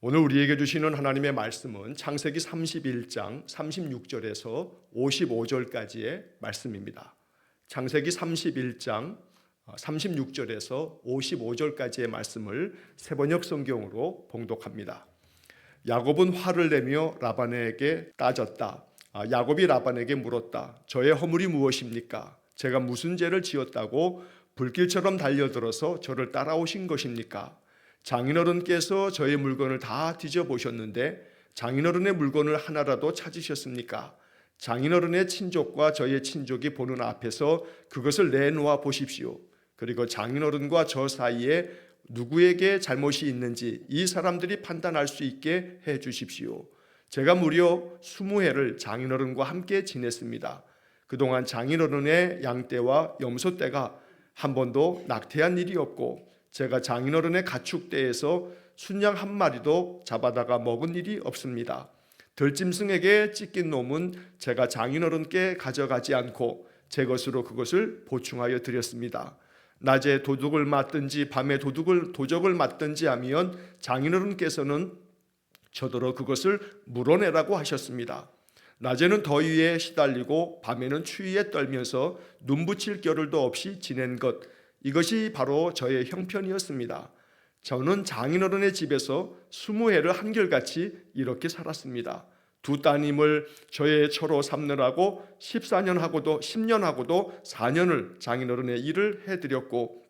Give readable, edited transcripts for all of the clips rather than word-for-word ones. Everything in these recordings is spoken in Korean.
오늘 우리에게 주시는 하나님의 말씀은 창세기 31장 36절에서 55절까지의 말씀입니다. 창세기 31장 36절에서 55절까지의 말씀을 새번역 성경으로 봉독합니다. 야곱은 화를 내며 라반에게 따졌다. 야곱이 라반에게 물었다. 저의 허물이 무엇입니까? 제가 무슨 죄를 지었다고 불길처럼 달려들어서 저를 따라오신 것입니까? 장인어른께서 저의 물건을 다 뒤져보셨는데 장인어른의 물건을 하나라도 찾으셨습니까? 장인어른의 친족과 저의 친족이 보는 앞에서 그것을 내놓아 보십시오. 그리고 장인어른과 저 사이에 누구에게 잘못이 있는지 이 사람들이 판단할 수 있게 해 주십시오. 제가 무려 20해를 장인어른과 함께 지냈습니다. 그동안 장인어른의 양떼와 염소떼가 한 번도 낙태한 일이 없고 제가 장인어른의 가축대에서 순양 한 마리도 잡아다가 먹은 일이 없습니다. 들짐승에게 찢긴 놈은 제가 장인어른께 가져가지 않고 제 것으로 그것을 보충하여 드렸습니다. 낮에 도둑을 맞든지 밤에 도적을 맞든지 하면 장인어른께서는 저더러 그것을 물어내라고 하셨습니다. 낮에는 더위에 시달리고 밤에는 추위에 떨면서 눈 붙일 겨를도 없이 지낸 것, 이것이 바로 저의 형편이었습니다. 저는 장인어른의 집에서 20해를 한결같이 이렇게 살았습니다. 두 따님을 저의 처로 삼느라고 10년하고도 4년을 장인어른의 일을 해드렸고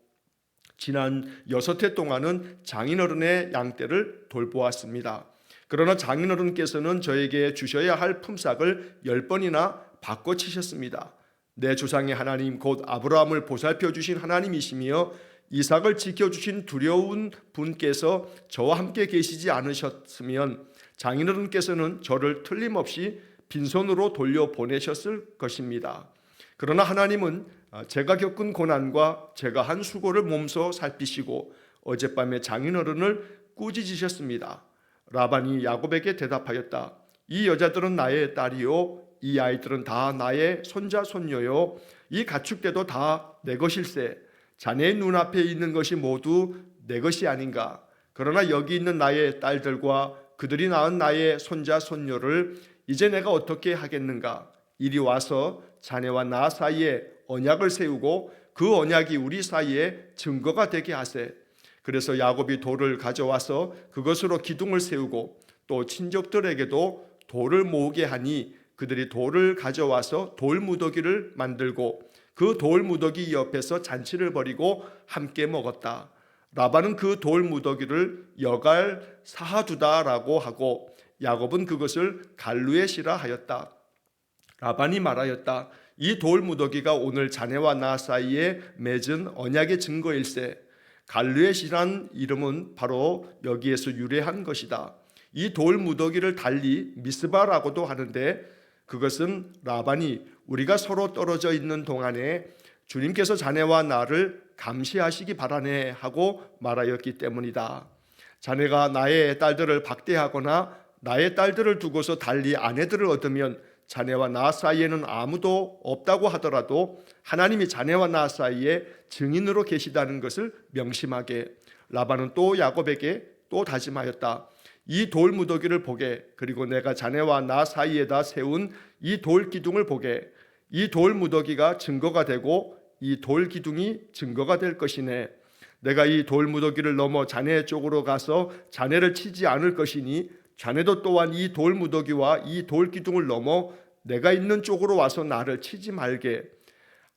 지난 6해 동안은 장인어른의 양떼를 돌보았습니다. 그러나 장인어른께서는 저에게 주셔야 할 품삯을 10번이나 바꿔치셨습니다. 내 조상의 하나님 곧 아브라함을 보살펴 주신 하나님이시며 이삭을 지켜주신 두려운 분께서 저와 함께 계시지 않으셨으면 장인어른께서는 저를 틀림없이 빈손으로 돌려보내셨을 것입니다. 그러나 하나님은 제가 겪은 고난과 제가 한 수고를 몸소 살피시고 어젯밤에 장인어른을 꾸짖으셨습니다. 라반이 야곱에게 대답하였다. 이 여자들은 나의 딸이요 이 아이들은 다 나의 손자 손녀요 이 가축대도 다 내 것일세. 자네의 눈앞에 있는 것이 모두 내 것이 아닌가. 그러나 여기 있는 나의 딸들과 그들이 낳은 나의 손자 손녀를 이제 내가 어떻게 하겠는가. 이리 와서 자네와 나 사이에 언약을 세우고 그 언약이 우리 사이에 증거가 되게 하세. 그래서 야곱이 돌을 가져와서 그것으로 기둥을 세우고 또 친족들에게도 돌을 모으게 하니 그들이 돌을 가져와서 돌무더기를 만들고 그 돌무더기 옆에서 잔치를 벌이고 함께 먹었다. 라반은 그 돌무더기를 여갈 사하두다라고 하고 야곱은 그것을 갈루엣이라 하였다. 라반이 말하였다. 이 돌무더기가 오늘 자네와 나 사이에 맺은 언약의 증거일세. 갈루엣이란 이름은 바로 여기에서 유래한 것이다. 이 돌무더기를 달리 미스바라고도 하는데 그것은 라반이 우리가 서로 떨어져 있는 동안에 주님께서 자네와 나를 감시하시기 바라네 하고 말하였기 때문이다. 자네가 나의 딸들을 박대하거나 나의 딸들을 두고서 달리 아내들을 얻으면 자네와 나 사이에는 아무도 없다고 하더라도 하나님이 자네와 나 사이에 증인으로 계시다는 것을 명심하게. 라반은 또 야곱에게 또 다짐하였다. 이 돌무더기를 보게. 그리고 내가 자네와 나 사이에다 세운 이 돌기둥을 보게. 이 돌무더기가 증거가 되고 이 돌기둥이 증거가 될 것이네. 내가 이 돌무더기를 넘어 자네 쪽으로 가서 자네를 치지 않을 것이니 자네도 또한 이 돌무더기와 이 돌기둥을 넘어 내가 있는 쪽으로 와서 나를 치지 말게.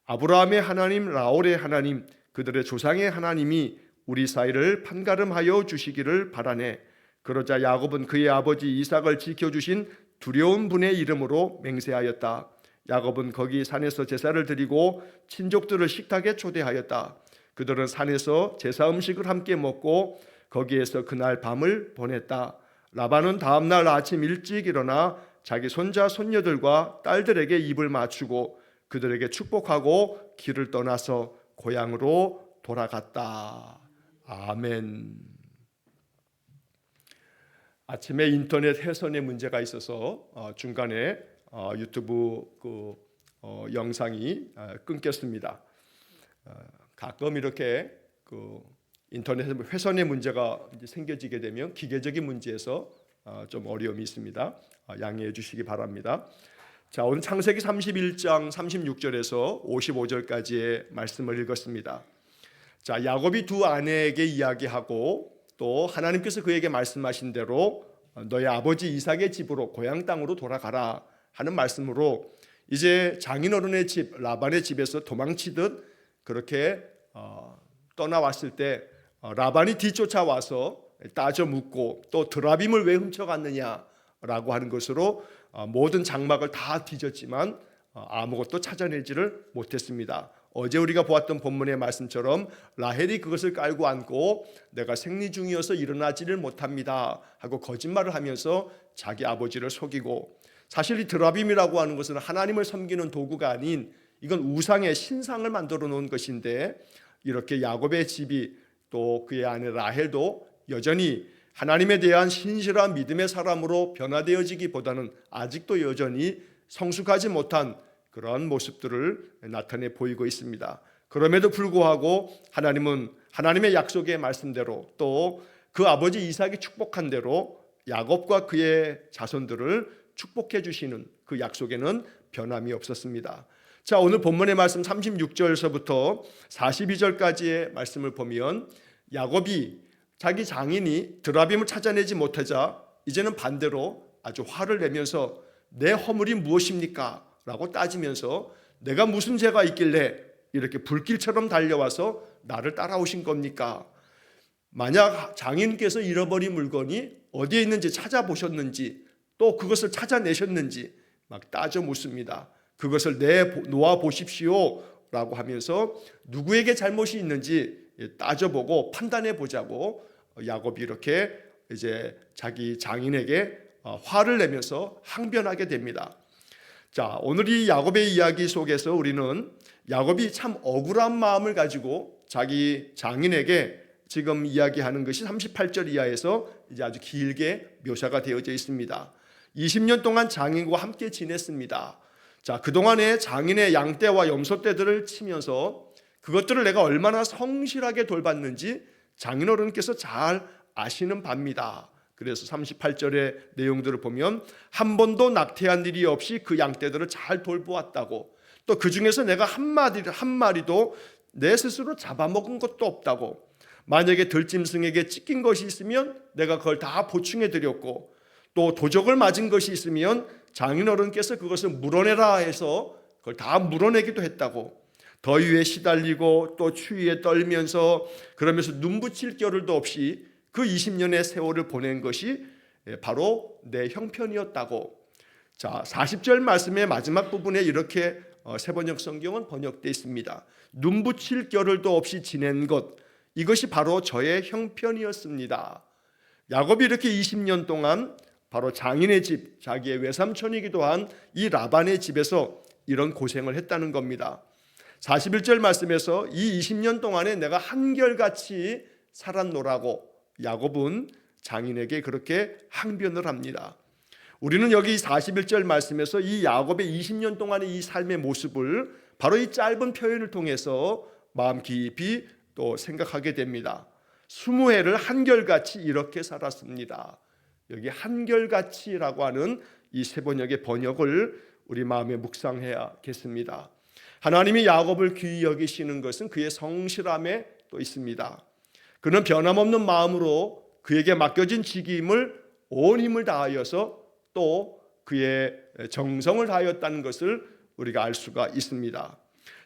아브라함의 하나님, 라올의 하나님, 그들의 조상의 하나님이 우리 사이를 판가름하여 주시기를 바라네. 그러자 야곱은 그의 아버지 이삭을 지켜주신 두려운 분의 이름으로 맹세하였다. 야곱은 거기 산에서 제사를 드리고 친족들을 식탁에 초대하였다. 그들은 산에서 제사 음식을 함께 먹고 거기에서 그날 밤을 보냈다. 라반은 다음날 아침 일찍 일어나 자기 손자 손녀들과 딸들에게 입을 맞추고 그들에게 축복하고 길을 떠나서 고향으로 돌아갔다. 아멘. 아침에 인터넷 회선에 문제가 있어서 중간에 유튜브 영상이 끊겼습니다. 가끔 이렇게 인터넷 회선의 문제가 이제 생겨지게 되면 기계적인 문제에서 좀 어려움이 있습니다. 양해해 주시기 바랍니다. 자, 오늘 창세기 31장 36절에서 55절까지의 말씀을 읽었습니다. 자, 야곱이 두 아내에게 이야기하고 또 하나님께서 그에게 말씀하신 대로 너의 아버지 이삭의 집으로 고향 땅으로 돌아가라 하는 말씀으로 이제 장인어른의 집 라반의 집에서 도망치듯 그렇게 떠나왔을 때 라반이 뒤쫓아와서 따져 묻고 또 드라빔을 왜 훔쳐갔느냐라고 하는 것으로 모든 장막을 다 뒤졌지만 아무것도 찾아내지를 못했습니다. 어제 우리가 보았던 본문의 말씀처럼 라헬이 그것을 깔고 앉고 내가 생리 중이어서 일어나지를 못합니다 하고 거짓말을 하면서 자기 아버지를 속이고, 사실 이 드라빔이라고 하는 것은 하나님을 섬기는 도구가 아닌 이건 우상의 신상을 만들어 놓은 것인데, 이렇게 야곱의 집이 또 그의 아내 라헬도 여전히 하나님에 대한 신실한 믿음의 사람으로 변화되어지기보다는 아직도 여전히 성숙하지 못한 그런 모습들을 나타내 보이고 있습니다. 그럼에도 불구하고 하나님은 하나님의 약속의 말씀대로 또 그 아버지 이삭이 축복한 대로 야곱과 그의 자손들을 축복해 주시는 그 약속에는 변함이 없었습니다. 자, 오늘 본문의 말씀 36절에서부터 42절까지의 말씀을 보면 야곱이 자기 장인이 드라빔을 찾아내지 못하자 이제는 반대로 아주 화를 내면서 내 허물이 무엇입니까? 라고 따지면서 내가 무슨 죄가 있길래 이렇게 불길처럼 달려와서 나를 따라오신 겁니까? 만약 장인께서 잃어버린 물건이 어디에 있는지 찾아보셨는지 또 그것을 찾아내셨는지 막 따져 묻습니다. 그것을 내놓아 보십시오 라고 하면서 누구에게 잘못이 있는지 따져보고 판단해 보자고 야곱이 이렇게 이제 자기 장인에게 화를 내면서 항변하게 됩니다. 자, 오늘 이 야곱의 이야기 속에서 우리는 야곱이 참 억울한 마음을 가지고 자기 장인에게 지금 이야기하는 것이 38절 이하에서 이제 아주 길게 묘사가 되어져 있습니다. 20년 동안 장인과 함께 지냈습니다. 자, 그동안에 장인의 양떼와 염소떼들을 치면서 그것들을 내가 얼마나 성실하게 돌봤는지 장인어른께서 잘 아시는 바입니다. 그래서 38절의 내용들을 보면 한 번도 낙태한 일이 없이 그 양떼들을 잘 돌보았다고, 또 그 중에서 내가 한 마리도 내 스스로 잡아먹은 것도 없다고, 만약에 들짐승에게 찢긴 것이 있으면 내가 그걸 다 보충해 드렸고, 또 도적을 맞은 것이 있으면 장인어른께서 그것을 물어내라 해서 그걸 다 물어내기도 했다고, 더위에 시달리고 또 추위에 떨면서 그러면서 눈붙일 겨를도 없이 그 20년의 세월을 보낸 것이 바로 내 형편이었다고. 자, 40절 말씀의 마지막 부분에 이렇게 세번역 성경은 번역되어 있습니다. 눈붙일 겨를도 없이 지낸 것, 이것이 바로 저의 형편이었습니다. 야곱이 이렇게 20년 동안 바로 장인의 집, 자기의 외삼촌이기도 한 이 라반의 집에서 이런 고생을 했다는 겁니다. 41절 말씀에서 이 20년 동안에 내가 한결같이 살았노라고 야곱은 장인에게 그렇게 항변을 합니다. 우리는 여기 41절 말씀에서 이 야곱의 20년 동안의 이 삶의 모습을 바로 이 짧은 표현을 통해서 마음 깊이 또 생각하게 됩니다. 20해를 한결같이 이렇게 살았습니다. 여기 한결같이라고 하는 이 세 번역의 번역을 우리 마음에 묵상해야겠습니다. 하나님이 야곱을 귀히 여기시는 것은 그의 성실함에 또 있습니다. 그는 변함없는 마음으로 그에게 맡겨진 직임을 온 힘을 다하여서 또 그의 정성을 다하였다는 것을 우리가 알 수가 있습니다.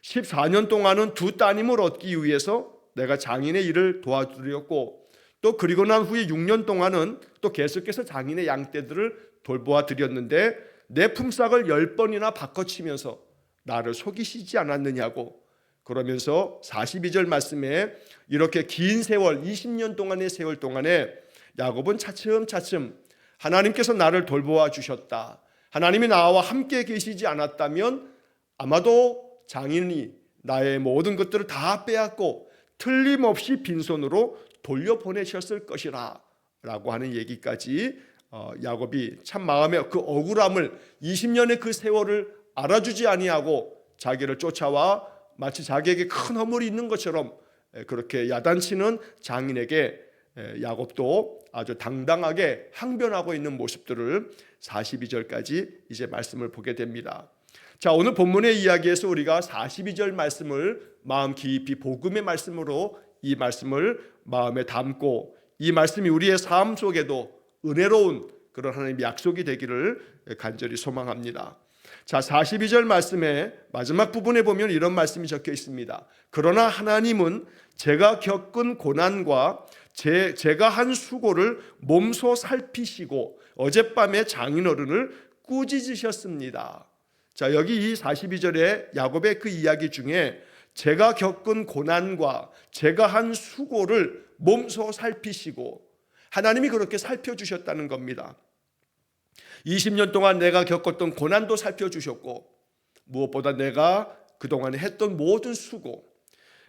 14년 동안은 두 따님을 얻기 위해서 내가 장인의 일을 도와드렸고, 또 그리고 난 후에 6년 동안은 또 계속해서 장인의 양떼들을 돌보아 드렸는데 내 품삯을 10번이나 바꿔치면서 나를 속이시지 않았느냐고. 그러면서 42절 말씀에 이렇게 긴 세월, 20년 동안의 세월 동안에 야곱은 차츰차츰 하나님께서 나를 돌보아 주셨다, 하나님이 나와 함께 계시지 않았다면 아마도 장인이 나의 모든 것들을 다 빼앗고 틀림없이 빈손으로 돌려보내셨을 것이라 라고 하는 얘기까지 야곱이 참 마음의 그 억울함을, 20년의 그 세월을 알아주지 아니하고 자기를 쫓아와 마치 자기에게 큰 허물이 있는 것처럼 그렇게 야단치는 장인에게 야곱도 아주 당당하게 항변하고 있는 모습들을 42절까지 이제 말씀을 보게 됩니다. 자, 오늘 본문의 이야기에서 우리가 42절 말씀을 마음 깊이 복음의 말씀으로 이 말씀을 마음에 담고 이 말씀이 우리의 삶 속에도 은혜로운 그런 하나님의 약속이 되기를 간절히 소망합니다. 자, 42절 말씀의 마지막 부분에 보면 이런 말씀이 적혀 있습니다. 그러나 하나님은 제가 겪은 고난과 제가 한 수고를 몸소 살피시고 어젯밤에 장인어른을 꾸짖으셨습니다. 자, 여기 이 42절에 야곱의 그 이야기 중에 제가 겪은 고난과 제가 한 수고를 몸소 살피시고 하나님이 그렇게 살펴주셨다는 겁니다. 20년 동안 내가 겪었던 고난도 살펴주셨고 무엇보다 내가 그동안에 했던 모든 수고,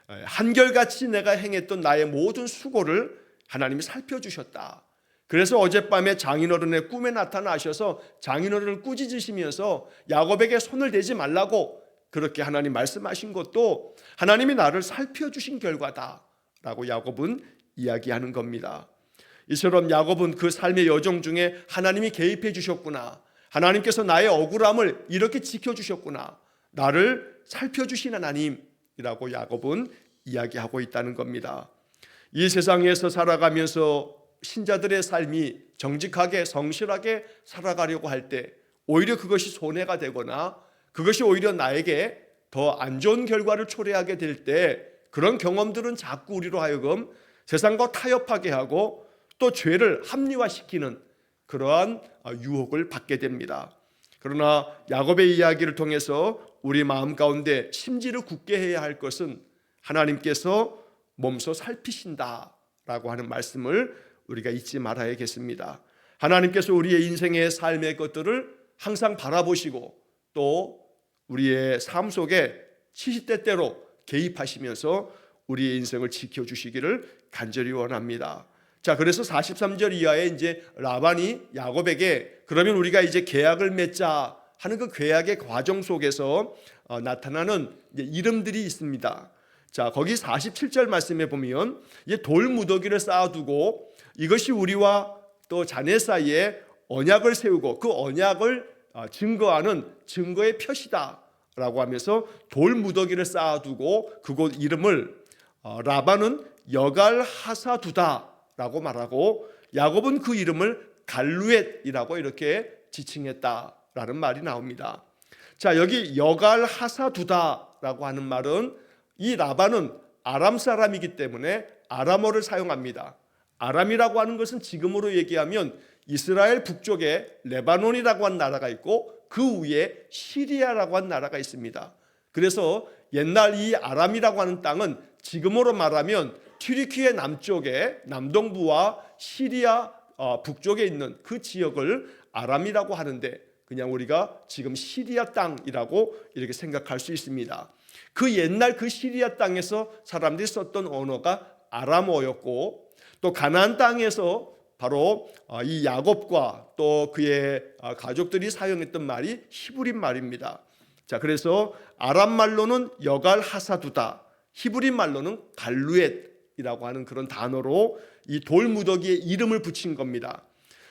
한결같이 내가 행했던 나의 모든 수고를 하나님이 살펴주셨다. 그래서 어젯밤에 장인어른의 꿈에 나타나셔서 장인어른을 꾸짖으시면서 야곱에게 손을 대지 말라고 그렇게 하나님 말씀하신 것도 하나님이 나를 살펴주신 결과다라고 야곱은 이야기하는 겁니다. 이처럼 야곱은 그 삶의 여정 중에 하나님이 개입해 주셨구나, 하나님께서 나의 억울함을 이렇게 지켜주셨구나, 나를 살펴주신 하나님이라고 야곱은 이야기하고 있다는 겁니다. 이 세상에서 살아가면서 신자들의 삶이 정직하게 성실하게 살아가려고 할 때 오히려 그것이 손해가 되거나 그것이 오히려 나에게 더 안 좋은 결과를 초래하게 될 때 그런 경험들은 자꾸 우리로 하여금 세상과 타협하게 하고 또 죄를 합리화시키는 그러한 유혹을 받게 됩니다. 그러나 야곱의 이야기를 통해서 우리 마음 가운데 심지를 굳게 해야 할 것은 하나님께서 몸소 살피신다라고 하는 말씀을 우리가 잊지 말아야겠습니다. 하나님께서 우리의 인생의 삶의 것들을 항상 바라보시고 또 우리의 삶 속에 시시때때로 개입하시면서 우리의 인생을 지켜주시기를 간절히 원합니다. 자, 그래서 43절 이하에 이제 라반이 야곱에게 그러면 우리가 이제 계약을 맺자 하는 그 계약의 과정 속에서 나타나는 이제 이름들이 있습니다. 자, 거기 47절 말씀에 보면 이제 돌 무더기를 쌓아두고 이것이 우리와 또 자네 사이에 언약을 세우고 그 언약을 증거하는 증거의 표시다라고 하면서 돌 무더기를 쌓아두고 그곳 이름을 라반은 여갈 하사두다라고 말하고 야곱은 그 이름을 갈루엣이라고 이렇게 지칭했다라는 말이 나옵니다. 자, 여기 여갈 하사두다라고 하는 말은 이 라반은 아람 사람이기 때문에 아람어를 사용합니다. 아람이라고 하는 것은 지금으로 얘기하면 이스라엘 북쪽에 레바논이라고 하는 나라가 있고 그 위에 시리아라고 하는 나라가 있습니다. 그래서 옛날 이 아람이라고 하는 땅은 지금으로 말하면 튀르키예 남쪽에 남동부와 시리아 북쪽에 있는 그 지역을 아람이라고 하는데 그냥 우리가 지금 시리아 땅이라고 이렇게 생각할 수 있습니다. 그 옛날 그 시리아 땅에서 사람들이 썼던 언어가 아람어였고 또 가나안 땅에서 바로 이 야곱과 또 그의 가족들이 사용했던 말이 히브리 말입니다. 자, 그래서 아람 말로는 여갈 하사두다, 히브리 말로는 갈루엣이라고 하는 그런 단어로 이 돌무더기에 이름을 붙인 겁니다.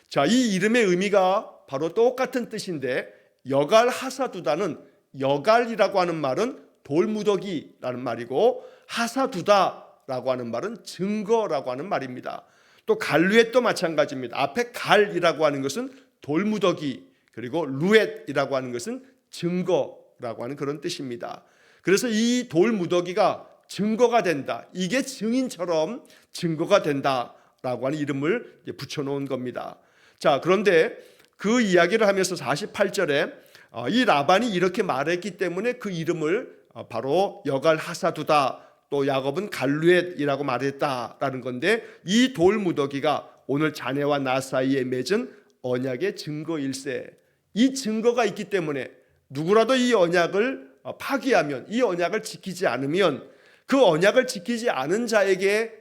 자, 이 이름의 의미가 바로 똑같은 뜻인데 여갈 하사두다는 여갈이라고 하는 말은 돌무더기라는 말이고 하사두다라고 하는 말은 증거라고 하는 말입니다. 또 갈루엣도 마찬가지입니다. 앞에 갈이라고 하는 것은 돌무더기 그리고 루엣이라고 하는 것은 증거라고 하는 그런 뜻입니다. 그래서 이 돌무더기가 증거가 된다. 이게 증인처럼 증거가 된다라고 하는 이름을 붙여놓은 겁니다. 자, 그런데 그 이야기를 하면서 48절에 이 라반이 이렇게 말했기 때문에 그 이름을 바로 여갈 하사두다 또 야곱은 갈루엣이라고 말했다라는 건데 이 돌무더기가 오늘 자네와 나 사이에 맺은 언약의 증거일세. 이 증거가 있기 때문에 누구라도 이 언약을 파기하면 이 언약을 지키지 않으면 그 언약을 지키지 않은 자에게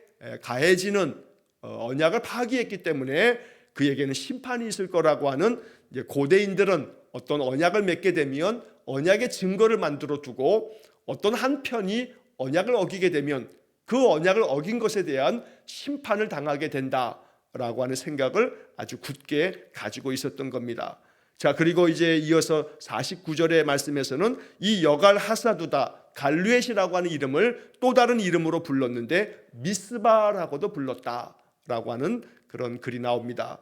가해지는 언약을 파기했기 때문에 그에게는 심판이 있을 거라고 하는 고대인들은 어떤 언약을 맺게 되면 언약의 증거를 만들어 두고 어떤 한 편이 언약을 어기게 되면 그 언약을 어긴 것에 대한 심판을 당하게 된다라고 하는 생각을 아주 굳게 가지고 있었던 겁니다. 자, 그리고 이제 이어서 49절의 말씀에서는 이 여갈 하사두다 갈루엣이라고 하는 이름을 또 다른 이름으로 불렀는데 미스바라고도 불렀다라고 하는 그런 글이 나옵니다.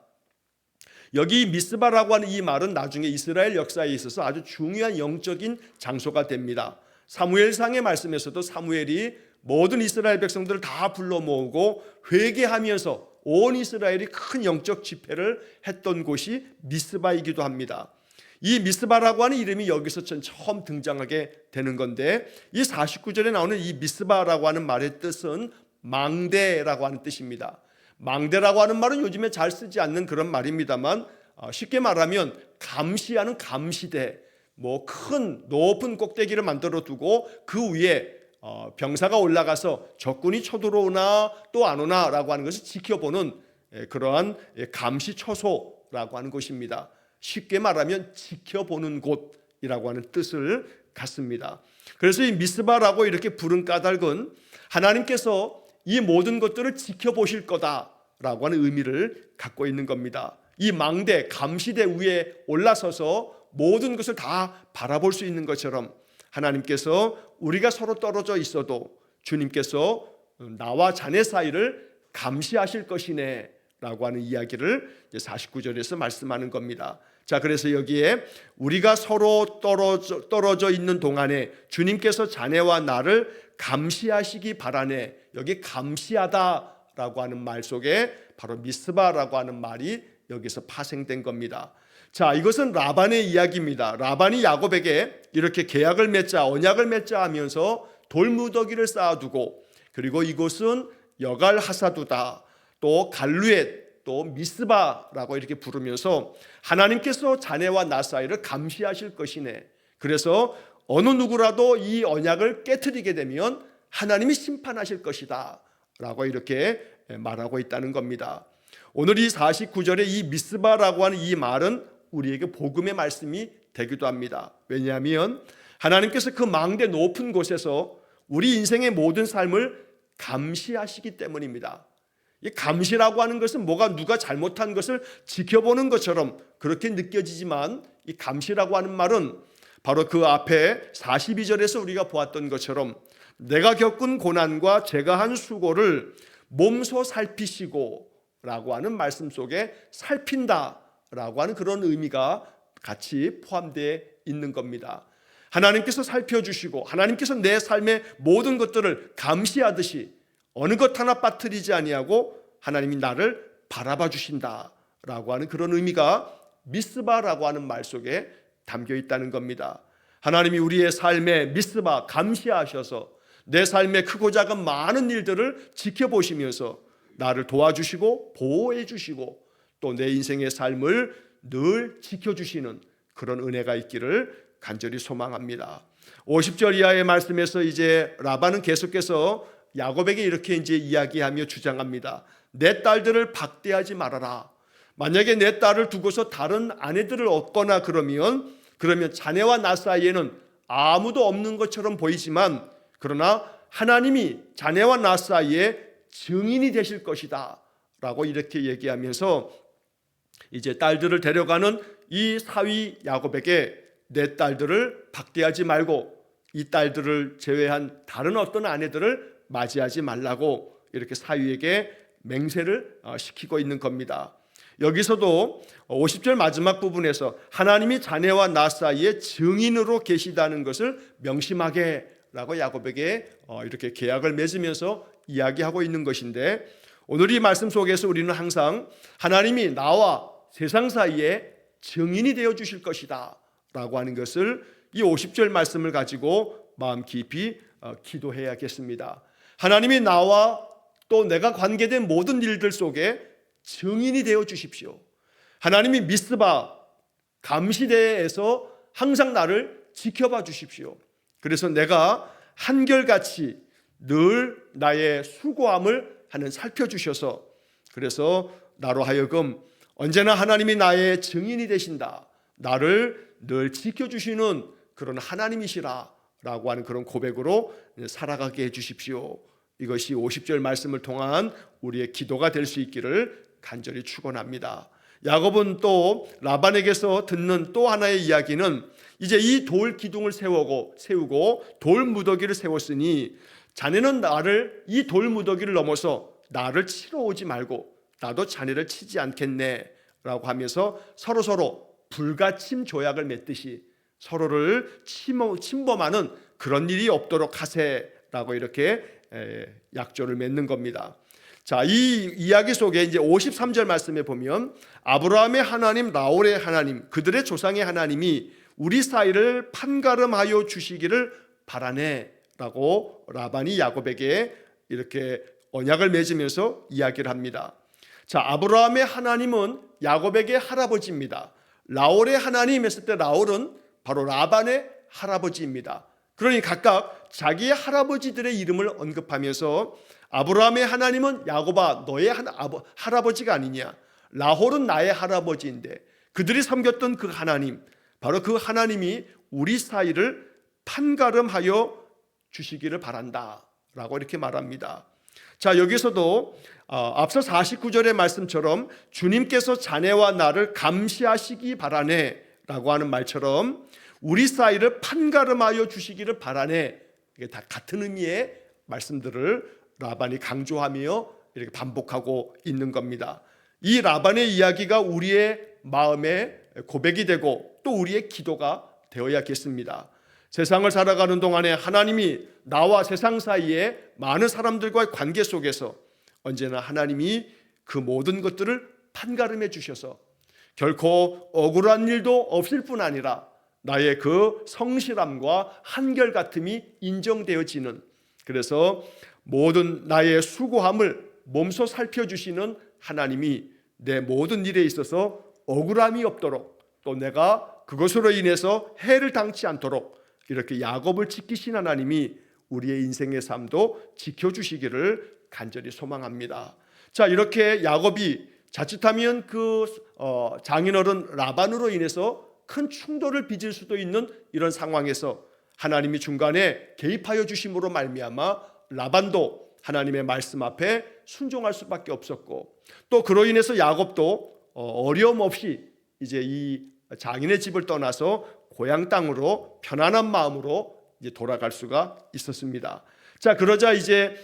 여기 미스바라고 하는 이 말은 나중에 이스라엘 역사에 있어서 아주 중요한 영적인 장소가 됩니다. 사무엘상의 말씀에서도 사무엘이 모든 이스라엘 백성들을 다 불러 모으고 회개하면서 온 이스라엘이 큰 영적 집회를 했던 곳이 미스바이기도 합니다. 이 미스바라고 하는 이름이 여기서 처음 등장하게 되는 건데, 이 49절에 나오는 이 미스바라고 하는 말의 뜻은 망대라고 하는 뜻입니다. 망대라고 하는 말은 요즘에 잘 쓰지 않는 그런 말입니다만, 쉽게 말하면 감시하는 감시대, 큰 높은 꼭대기를 만들어 두고 그 위에 병사가 올라가서 적군이 쳐들어오나 또 안 오나 라고 하는 것을 지켜보는 그러한 감시초소라고 하는 곳입니다. 쉽게 말하면 지켜보는 곳이라고 하는 뜻을 갖습니다. 그래서 이 미스바라고 이렇게 부른 까닭은 하나님께서 이 모든 것들을 지켜보실 거다라고 하는 의미를 갖고 있는 겁니다. 이 망대, 감시대 위에 올라서서 모든 것을 다 바라볼 수 있는 것처럼 하나님께서 우리가 서로 떨어져 있어도 주님께서 나와 자네 사이를 감시하실 것이네 라고 하는 이야기를 49절에서 말씀하는 겁니다. 자, 그래서 여기에 우리가 서로 떨어져 있는 동안에 주님께서 자네와 나를 감시하시기 바라네, 여기 감시하다라고 하는 말 속에 바로 미스바라고 하는 말이 여기서 파생된 겁니다. 자, 이것은 라반의 이야기입니다. 라반이 야곱에게 이렇게 계약을 맺자, 언약을 맺자 하면서 돌무더기를 쌓아두고, 그리고 이곳은 여갈 하사두다, 또 갈루엣, 또 미스바라고 이렇게 부르면서 하나님께서 자네와 나 사이를 감시하실 것이네. 그래서 어느 누구라도 이 언약을 깨트리게 되면 하나님이 심판하실 것이다 라고 이렇게 말하고 있다는 겁니다. 오늘 이 49절의 이 미스바라고 하는 이 말은 우리에게 복음의 말씀이 되기도 합니다. 왜냐하면 하나님께서 그 망대 높은 곳에서 우리 인생의 모든 삶을 감시하시기 때문입니다. 이 감시라고 하는 것은 누가 잘못한 것을 지켜보는 것처럼 그렇게 느껴지지만, 이 감시라고 하는 말은 바로 그 앞에 42절에서 우리가 보았던 것처럼 내가 겪은 고난과 제가 한 수고를 몸소 살피시고 라고 하는 말씀 속에 살핀다 라고 하는 그런 의미가 같이 포함되어 있는 겁니다. 하나님께서 살펴주시고 하나님께서 내 삶의 모든 것들을 감시하듯이 어느 것 하나 빠뜨리지 아니하고 하나님이 나를 바라봐 주신다라고 하는 그런 의미가 미스바라고 하는 말 속에 담겨 있다는 겁니다. 하나님이 우리의 삶에 미스바 감시하셔서 내 삶의 크고 작은 많은 일들을 지켜보시면서 나를 도와주시고 보호해 주시고 또 내 인생의 삶을 늘 지켜주시는 그런 은혜가 있기를 간절히 소망합니다. 50절 이하의 말씀에서 이제 라반은 계속해서 야곱에게 이렇게 이제 이야기하며 주장합니다. 내 딸들을 박대하지 말아라. 만약에 내 딸을 두고서 다른 아내들을 얻거나 그러면 자네와 나 사이에는 아무도 없는 것처럼 보이지만, 그러나 하나님이 자네와 나 사이에 증인이 되실 것이다 라고 이렇게 얘기하면서 이제 딸들을 데려가는 이 사위 야곱에게 내 딸들을 박대하지 말고 이 딸들을 제외한 다른 어떤 아내들을 맞이하지 말라고 이렇게 사위에게 맹세를 시키고 있는 겁니다. 여기서도 50절 마지막 부분에서 하나님이 자네와 나 사이에 증인으로 계시다는 것을 명심하게 라고 야곱에게 이렇게 계약을 맺으면서 이야기하고 있는 것인데, 오늘 이 말씀 속에서 우리는 항상 하나님이 나와 세상 사이에 증인이 되어 주실 것이다 라고 하는 것을 이 50절 말씀을 가지고 마음 깊이 기도해야겠습니다. 하나님이 나와 또 내가 관계된 모든 일들 속에 증인이 되어 주십시오. 하나님이 미스바 감시대에서 항상 나를 지켜봐 주십시오. 그래서 내가 한결같이 늘 나의 수고함을 살펴주셔서, 그래서 나로 하여금 언제나 하나님이 나의 증인이 되신다, 나를 늘 지켜주시는 그런 하나님이시라 라고 하는 그런 고백으로 살아가게 해주십시오 이것이 50절 말씀을 통한 우리의 기도가 될 수 있기를 간절히 축원합니다. 야곱은 또 라반에게서 듣는 또 하나의 이야기는 이제 이 돌 기둥을 세우고 돌 무더기를 세웠으니 자네는 나를 이 돌 무더기를 넘어서 나를 치러 오지 말고 나도 자네를 치지 않겠네 라고 하면서 서로 불가침 조약을 맺듯이 서로를 침범하는 그런 일이 없도록 하세라고 이렇게 약조를 맺는 겁니다. 자, 이 이야기 속에 이제 53절 말씀에 보면 아브라함의 하나님, 나홀의 하나님, 그들의 조상의 하나님이 우리 사이를 판가름하여 주시기를 바라네라고 라반이 야곱에게 이렇게 언약을 맺으면서 이야기를 합니다. 자, 아브라함의 하나님은 야곱에게 할아버지입니다. 나홀의 하나님 했을 때 나홀은 바로 라반의 할아버지입니다. 그러니 각각 자기의 할아버지들의 이름을 언급하면서 아브라함의 하나님은 야곱아 너의 할아버지가 아니냐, 나홀은 나의 할아버지인데 그들이 섬겼던 그 하나님, 바로 그 하나님이 우리 사이를 판가름하여 주시기를 바란다 라고 이렇게 말합니다. 자, 여기서도 앞서 49절의 말씀처럼 주님께서 자네와 나를 감시하시기 바라네 라고 하는 말처럼 우리 사이를 판가름하여 주시기를 바라네, 이게 다 같은 의미의 말씀들을 라반이 강조하며 이렇게 반복하고 있는 겁니다. 이 라반의 이야기가 우리의 마음에 고백이 되고 또 우리의 기도가 되어야겠습니다. 세상을 살아가는 동안에 하나님이 나와 세상 사이에 많은 사람들과의 관계 속에서 언제나 하나님이 그 모든 것들을 판가름해 주셔서 결코 억울한 일도 없을 뿐 아니라 나의 그 성실함과 한결같음이 인정되어지는, 그래서 모든 나의 수고함을 몸소 살펴주시는 하나님이 내 모든 일에 있어서 억울함이 없도록 또 내가 그것으로 인해서 해를 당치 않도록 이렇게 야곱을 지키신 하나님이 우리의 인생의 삶도 지켜주시기를 간절히 소망합니다. 자, 이렇게 야곱이 자칫하면 그 장인어른 라반으로 인해서 큰 충돌을 빚을 수도 있는 이런 상황에서 하나님이 중간에 개입하여 주심으로 말미암아 라반도 하나님의 말씀 앞에 순종할 수밖에 없었고, 또 그로 인해서 야곱도 어려움 없이 이제 이 장인의 집을 떠나서 고향 땅으로 편안한 마음으로 이제 돌아갈 수가 있었습니다. 자, 그러자 이제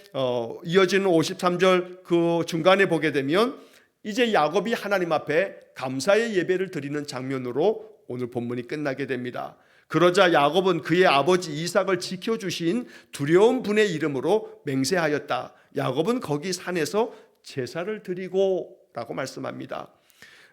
이어지는 53절 그 중간에 보게 되면 이제 야곱이 하나님 앞에 감사의 예배를 드리는 장면으로 오늘 본문이 끝나게 됩니다. 그러자 야곱은 그의 아버지 이삭을 지켜주신 두려운 분의 이름으로 맹세하였다. 야곱은 거기 산에서 제사를 드리고 라고 말씀합니다.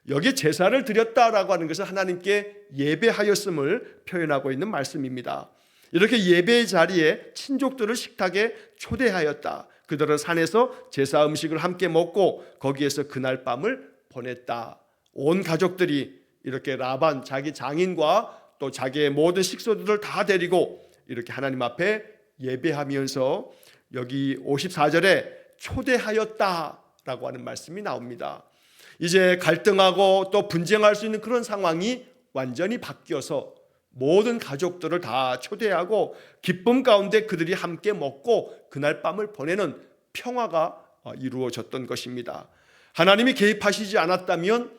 여기 제사를 드렸다라고 하는 것은 하나님께 예배하였음을 표현하고 있는 말씀입니다. 이렇게 예배의 자리에 친족들을 식탁에 초대하였다. 그들은 산에서 제사 음식을 함께 먹고 거기에서 그날 밤을 보냈다. 온 가족들이 이렇게 라반 자기 장인과 또 자기의 모든 식소들을 다 데리고 이렇게 하나님 앞에 예배하면서 여기 54절에 초대하였다라고 하는 말씀이 나옵니다. 이제 갈등하고 또 분쟁할 수 있는 그런 상황이 완전히 바뀌어서 모든 가족들을 다 초대하고 기쁨 가운데 그들이 함께 먹고 그날 밤을 보내는 평화가 이루어졌던 것입니다. 하나님이 개입하시지 않았다면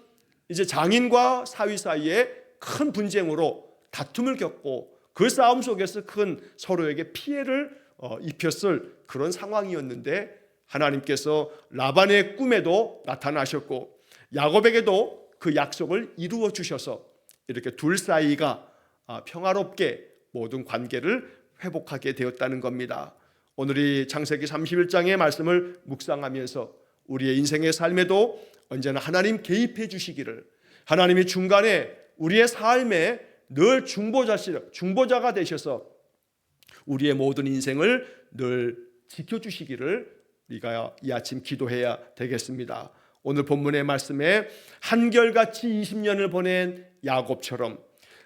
이제 장인과 사위 사이에 큰 분쟁으로 다툼을 겪고 그 싸움 속에서 큰 서로에게 피해를 입혔을 그런 상황이었는데 하나님께서 라반의 꿈에도 나타나셨고 야곱에게도 그 약속을 이루어 주셔서 이렇게 둘 사이가 평화롭게 모든 관계를 회복하게 되었다는 겁니다. 오늘이 창세기 31장의 말씀을 묵상하면서 우리의 인생의 삶에도 언제나 하나님 개입해 주시기를, 하나님이 중간에 우리의 삶에 늘 중보자가 되셔서 우리의 모든 인생을 늘 지켜주시기를 우리가 이 아침 기도해야 되겠습니다. 오늘 본문의 말씀에 한결같이 20년을 보낸 야곱처럼,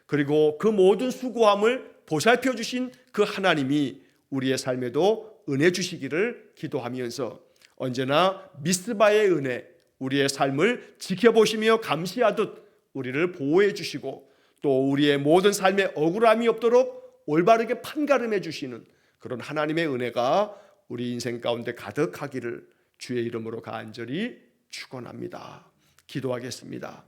그리고 그 모든 수고함을 보살펴 주신 그 하나님이 우리의 삶에도 은혜 주시기를 기도하면서 언제나 미스바의 은혜, 우리의 삶을 지켜보시며 감시하듯 우리를 보호해 주시고 또 우리의 모든 삶에 억울함이 없도록 올바르게 판가름해 주시는 그런 하나님의 은혜가 우리 인생 가운데 가득하기를 주의 이름으로 간절히 축원합니다. 기도하겠습니다.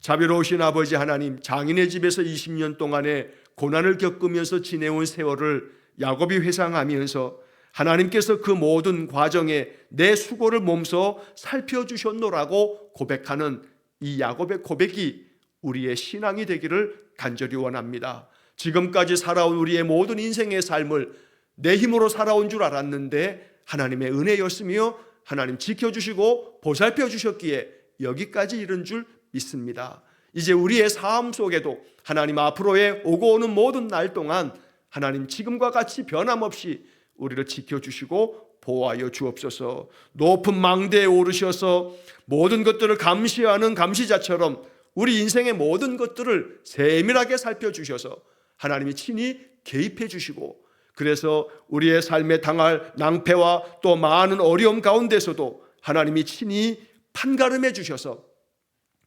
자비로우신 아버지 하나님, 장인의 집에서 20년 동안의 고난을 겪으면서 지내온 세월을 야곱이 회상하면서 하나님께서 그 모든 과정에 내 수고를 몸소 살펴주셨노라고 고백하는 이 야곱의 고백이 우리의 신앙이 되기를 간절히 원합니다. 지금까지 살아온 우리의 모든 인생의 삶을 내 힘으로 살아온 줄 알았는데 하나님의 은혜였으며 하나님 지켜주시고 보살펴 주셨기에 여기까지 이른 줄 믿습니다. 이제 우리의 삶 속에도 하나님 앞으로의 오고 오는 모든 날 동안 하나님 지금과 같이 변함없이 우리를 지켜주시고 보호하여 주옵소서. 높은 망대에 오르셔서 모든 것들을 감시하는 감시자처럼 우리 인생의 모든 것들을 세밀하게 살펴주셔서 하나님이 친히 개입해 주시고, 그래서 우리의 삶에 당할 낭패와 또 많은 어려움 가운데서도 하나님이 친히 판가름해 주셔서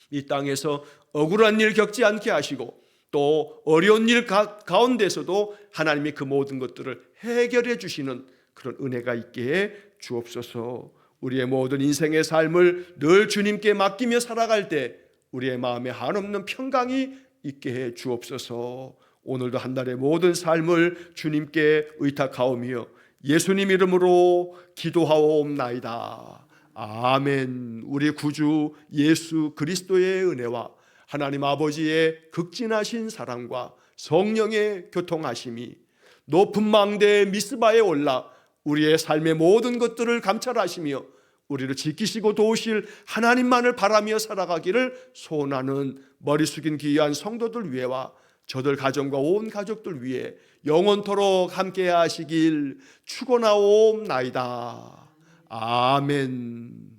이 땅에서 억울한 일 겪지 않게 하시고 또 어려운 일 가운데서도 하나님이 그 모든 것들을 해결해 주시는 그런 은혜가 있게 해 주옵소서. 우리의 모든 인생의 삶을 늘 주님께 맡기며 살아갈 때 우리의 마음에 한없는 평강이 있게 해 주옵소서. 오늘도 한 달의 모든 삶을 주님께 의탁하오며 예수님 이름으로 기도하옵나이다. 아멘. 우리 구주 예수 그리스도의 은혜와 하나님 아버지의 극진하신 사랑과 성령의 교통하심이 높은 망대 미스바에 올라 우리의 삶의 모든 것들을 감찰하시며 우리를 지키시고 도우실 하나님만을 바라며 살아가기를 소원하는 머리 숙인 귀한 성도들 위해와 저들 가정과 온 가족들 위해 영원토록 함께 하시길 축원하옵나이다. 아멘.